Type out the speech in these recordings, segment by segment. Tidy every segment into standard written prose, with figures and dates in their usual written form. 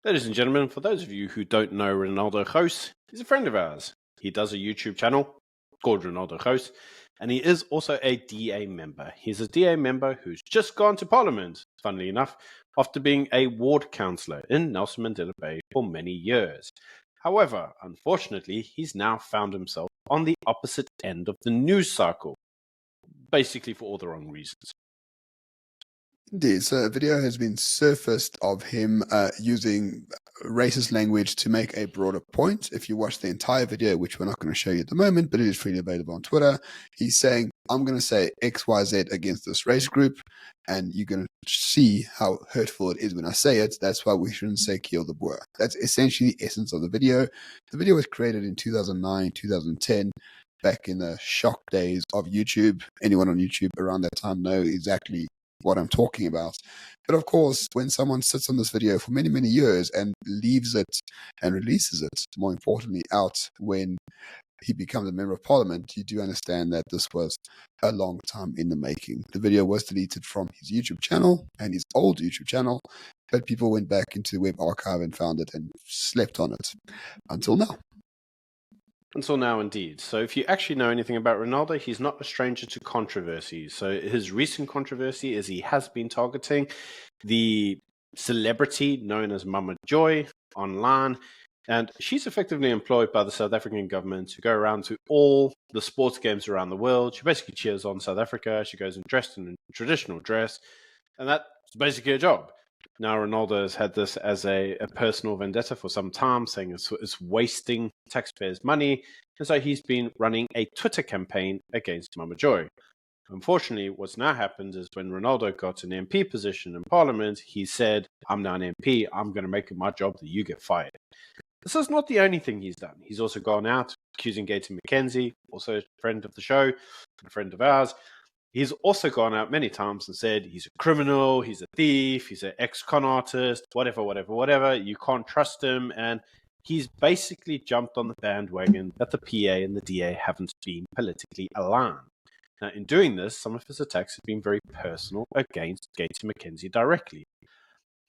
Ladies and gentlemen, for those of you who don't know Renaldo Gouws, he's a friend of ours. He does a YouTube channel called Renaldo Gouws, and he is also a DA member. He's a DA member who's just gone to Parliament, funnily enough, after being a ward councillor in Nelson Mandela Bay for many years. However, unfortunately, he's now found himself on the opposite end of the news cycle, basically for all the wrong reasons. Indeed. So a video has been surfaced of him using racist language to make a broader point. If you watch the entire video, which we're not going to show you at the moment, but it is freely available on Twitter, he's saying, I'm going to say XYZ against this race group, and you're going to see how hurtful it is when I say it. That's why we shouldn't say kill the Boer. That's essentially the essence of the video. The video was created in 2009, 2010. Back in the shock days of YouTube. Anyone on YouTube around that time know exactly what I'm talking about. But of course, when someone sits on this video for many, many years and leaves it and releases it, more importantly, out when he becomes a member of parliament, you do understand that this was a long time in the making. The video was deleted from his YouTube channel and his old YouTube channel, but people went back into the web archive and found it and slept on it until now. Until now, indeed. So if you actually know anything about Ronaldo, he's not a stranger to controversy. So his recent controversy is he has been targeting the celebrity known as Mama Joy online. And she's effectively employed by the South African government to go around to all the sports games around the world. She basically cheers on South Africa. She goes dressed in a traditional dress. And that's basically her job. Now, Ronaldo has had this as a personal vendetta for some time, saying it's wasting taxpayers' money. And so he's been running a Twitter campaign against Mama Joy. Unfortunately, what's now happened is when Ronaldo got an MP position in Parliament, he said, I'm now an MP, I'm going to make it my job that you get fired. This is not the only thing he's done. He's also gone out accusing Gaten McKenzie, also a friend of the show, a friend of ours. He's also gone out many times and said he's a criminal, he's a thief, he's an ex-con artist, whatever. You can't trust him. And he's basically jumped on the bandwagon that the PA and the DA haven't been politically aligned. Now, in doing this, some of his attacks have been very personal against Gaten McKenzie directly.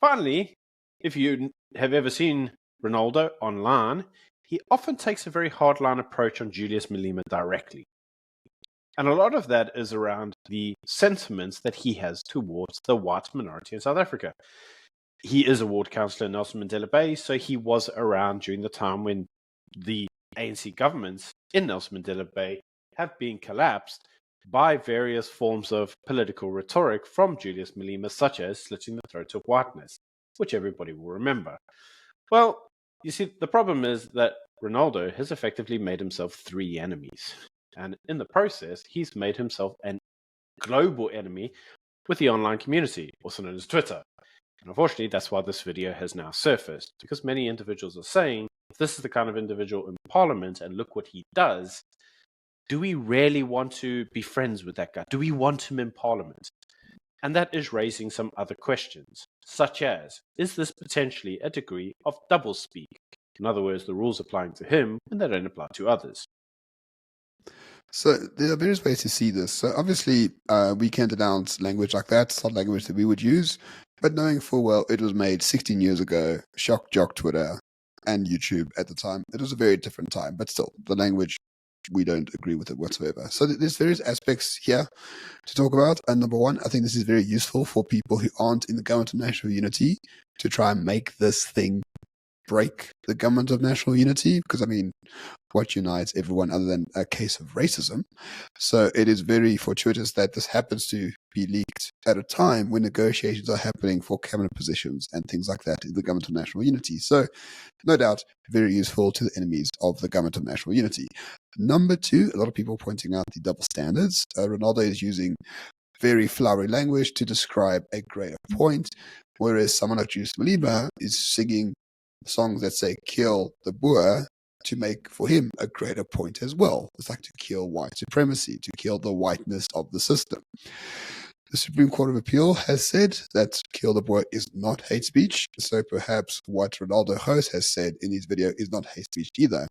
Finally, if you have ever seen Ronaldo online, he often takes a very hardline approach on Julius Malema directly. And a lot of that is around the sentiments that he has towards the white minority in South Africa. He is a ward councillor in Nelson Mandela Bay, so he was around during the time when the ANC governments in Nelson Mandela Bay have been collapsed by various forms of political rhetoric from Julius Malema, such as slitting the throat of whiteness, which everybody will remember. Well, you see, the problem is that Ronaldo has effectively made himself three enemies. And in the process, he's made himself a global enemy with the online community, also known as Twitter. And unfortunately, that's why this video has now surfaced, because many individuals are saying, if this is the kind of individual in Parliament and look what he does, do we really want to be friends with that guy? Do we want him in Parliament? And that is raising some other questions, such as, is this potentially a degree of doublespeak? In other words, the rules applying to him when they don't apply to others. So there are various ways to see this. So obviously, we can denounce language like that. It's not language that we would use. But knowing full well it was made 16 years ago, shock jock Twitter and YouTube at the time, it was a very different time. But still, the language, we don't agree with it whatsoever. So there's various aspects here to talk about. And number one, I think this is very useful for people who aren't in the government of national unity to try and make this thing break the government of national unity, because I mean, what unites everyone other than a case of racism? So it is very fortuitous that this happens to be leaked at a time when negotiations are happening for cabinet positions and things like that in the government of national unity. So no doubt, very useful to the enemies of the government of national unity. Number two, a lot of people pointing out the double standards. Ronaldo is using very flowery language to describe a greater point, whereas someone like Julius Malema is singing songs that say kill the Boer to make for him a greater point as well. It's like to kill white supremacy, to kill the whiteness of the system. The Supreme Court of Appeal has said that kill the Boer is not hate speech, so perhaps what Ronaldo Gouws has said in his video is not hate speech either.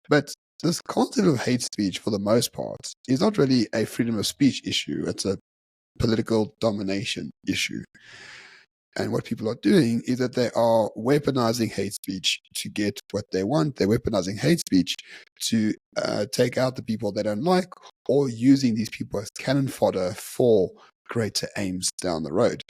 But this concept of hate speech, for the most part, is not really a freedom of speech issue. It's a political domination issue. And what people are doing is that they are weaponizing hate speech to get what they want. They're weaponizing hate speech to take out the people they don't like, or using these people as cannon fodder for greater aims down the road.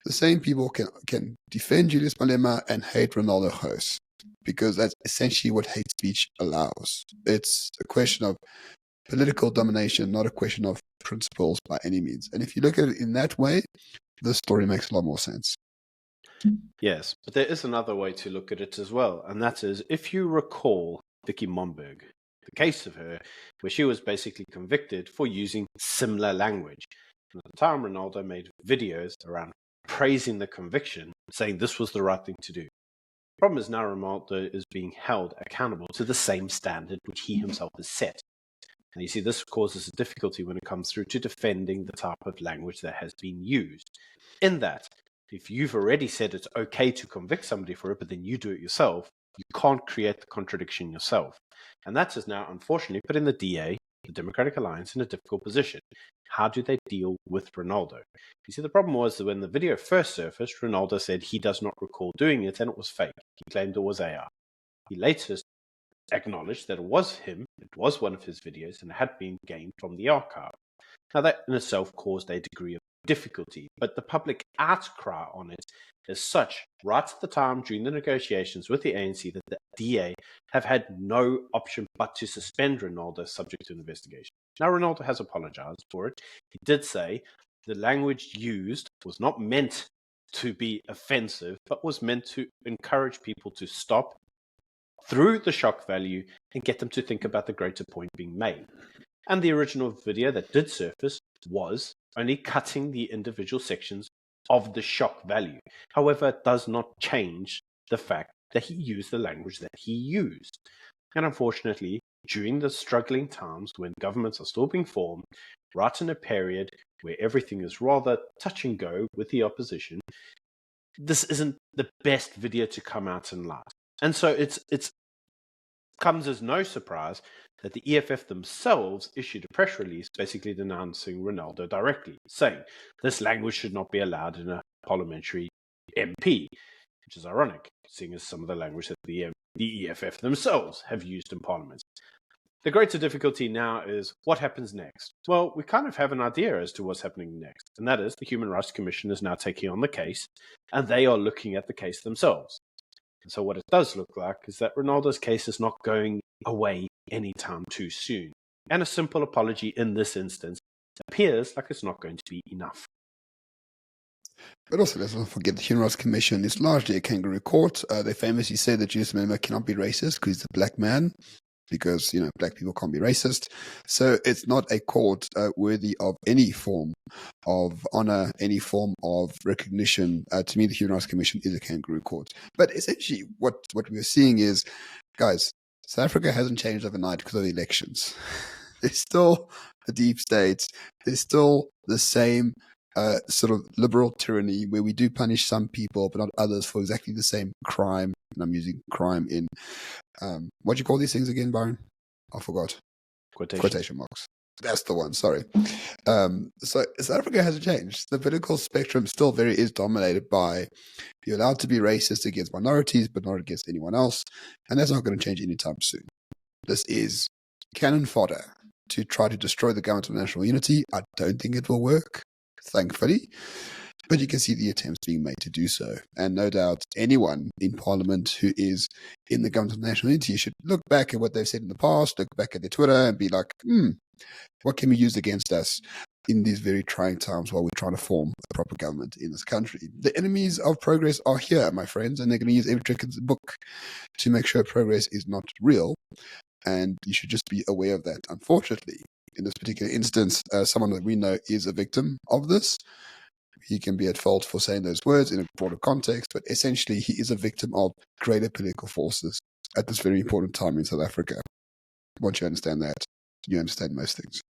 The same people can defend Julius Malema and hate Ronaldo hosts, because that's essentially what hate speech allows. It's a question of political domination, not a question of principles by any means. And if you look at it in that way, this story makes a lot more sense. Yes, but there is another way to look at it as well, and that is, if you recall Vicky Momberg, the case of her, where she was basically convicted for using similar language. And at the time, Ronaldo made videos around praising the conviction, saying this was the right thing to do. The problem is now Ronaldo is being held accountable to the same standard which he himself has set. And you see, this causes a difficulty when it comes through to defending the type of language that has been used. In that, if you've already said it's okay to convict somebody for it, but then you do it yourself, you can't create the contradiction yourself. And that is now, unfortunately, putting the DA, the Democratic Alliance, in a difficult position. How do they deal with Ronaldo? You see, the problem was that when the video first surfaced, Ronaldo said he does not recall doing it and it was fake. He claimed it was AR. He later acknowledged that it was him, it was one of his videos, and had been gained from the archive. Now, that in itself caused a degree of difficulty, but the public outcry on it is such, right at the time during the negotiations with the ANC, that the DA have had no option but to suspend Ronaldo subject to investigation. Now, Ronaldo has apologized for it. He did say the language used was not meant to be offensive, but was meant to encourage people to stop through the shock value and get them to think about the greater point being made. And the original video that did surface was only cutting the individual sections of the shock value. However, it does not change the fact that he used the language that he used. And unfortunately, during the struggling times when governments are still being formed, right in a period where everything is rather touch and go with the opposition, this isn't the best video to come out in light. And so it's comes as no surprise that the EFF themselves issued a press release basically denouncing Ronaldo directly, saying this language should not be allowed in a parliamentary MP, which is ironic, seeing as some of the language that the EFF themselves have used in parliament. The greater difficulty now is what happens next. Well, we kind of have an idea as to what's happening next, and that is the Human Rights Commission is now taking on the case, and they are looking at the case themselves. And so what it does look like is that Ronaldo's case is not going away anytime too soon. And a simple apology in this instance appears like it's not going to be enough. But also, let's not forget the Human Rights Commission is largely a kangaroo court. They famously say that Julius Malema cannot be racist because he's a black man, because, you know, black people can't be racist. So it's not a court worthy of any form of honor, any form of recognition. To me, the Human Rights Commission is a kangaroo court. But essentially, what we're seeing is, guys, South Africa hasn't changed overnight because of the elections. There's still a deep state. There's still the same sort of liberal tyranny where we do punish some people but not others for exactly the same crime. And I'm using crime in what do you call these things again, Byron? I forgot. Quotation marks. That's the one. Sorry. So South Africa hasn't changed. The political spectrum still is dominated by you're allowed to be racist against minorities, but not against anyone else, and that's not going to change anytime soon. This is cannon fodder to try to destroy the government of national unity. I don't think it will work, thankfully. But you can see the attempts being made to do so. And no doubt anyone in Parliament who is in the government of national unity should look back at what they've said in the past, look back at their Twitter and be like, what can we use against us in these very trying times while we're trying to form a proper government in this country? The enemies of progress are here, my friends, and they're going to use every trick in the book to make sure progress is not real. And you should just be aware of that. Unfortunately, in this particular instance, someone that we know is a victim of this. He can be at fault for saying those words in a broader context, but essentially he is a victim of greater political forces at this very important time in South Africa. Once you understand that, you understand most things.